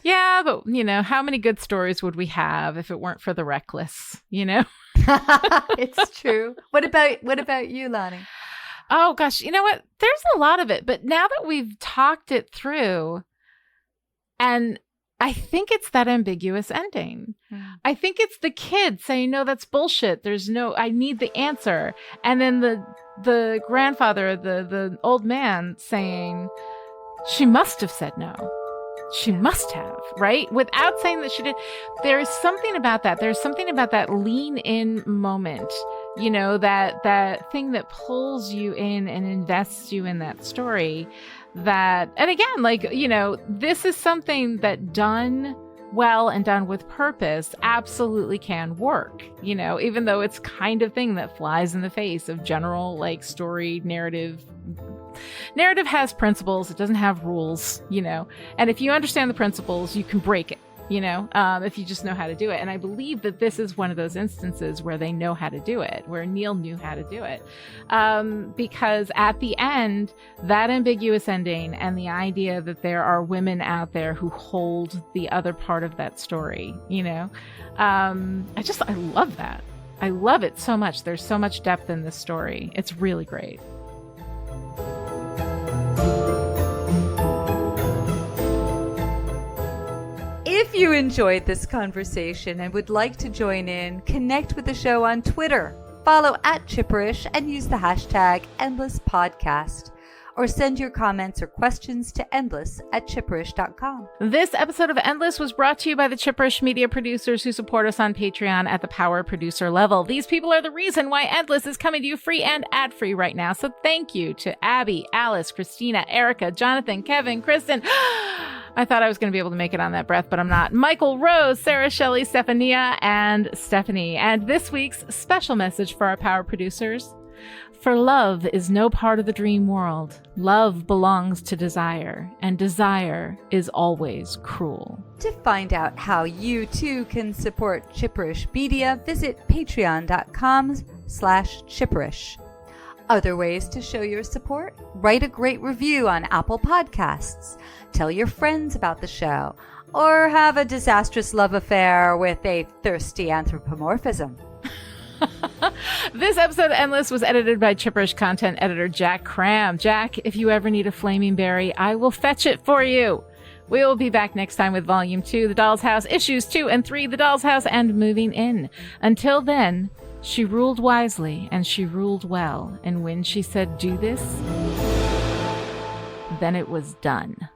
Yeah, but you know, how many good stories would we have if it weren't for the reckless, you know? It's true. What about you, Lani? Oh gosh, you know what? There's a lot of it, but now that we've talked it through, and I think it's that ambiguous ending. I think it's the kid saying, no, that's bullshit. I need the answer. And then the grandfather, the old man saying, she must have said no. She must have, right? Without saying that she did. There is something about that. There's something about that lean in moment, you know, that thing that pulls you in and invests you in that story. And again, like, you know, this is something that done well and done with purpose absolutely can work, you know, even though it's kind of thing that flies in the face of general, like, story narrative. Narrative has principles. It doesn't have rules, you know, and if you understand the principles, you can break it, you know, if you just know how to do it. And I believe that this is one of those instances where they know how to do it, where Neil knew how to do it. Because at the end, that ambiguous ending and the idea that there are women out there who hold the other part of that story, you know, I love that. I love it so much. There's so much depth in this story. It's really great. If you enjoyed this conversation and would like to join in, connect with the show on Twitter. Follow @Chipperish and use the hashtag EndlessPodcast. Or send your comments or questions to endless@chipperish.com. This episode of Endless was brought to you by the Chipperish media producers who support us on Patreon at the power producer level. These people are the reason why Endless is coming to you free and ad-free right now. So thank you to Abby, Alice, Christina, Erica, Jonathan, Kevin, Kristen. I thought I was going to be able to make it on that breath, but I'm not. Michael, Rose, Sarah, Shelley, Stephania, and Stephanie. And this week's special message for our power producers. For love is no part of the dream world. Love belongs to desire, and desire is always cruel. To find out how you too can support Chipperish Media, visit patreon.com/Chipperish. Other ways to show your support: write a great review on Apple Podcasts, tell your friends about the show, or have a disastrous love affair with a thirsty anthropomorphism. This episode of Endless was edited by Chipperish content editor Jack Cram. Jack, if you ever need a flaming berry, I will fetch it for you. We will be back next time with Volume 2, The Doll's House, Issues 2 and 3, The Doll's House, and Moving In. Until then, she ruled wisely and she ruled well. And when she said, do this, then it was done.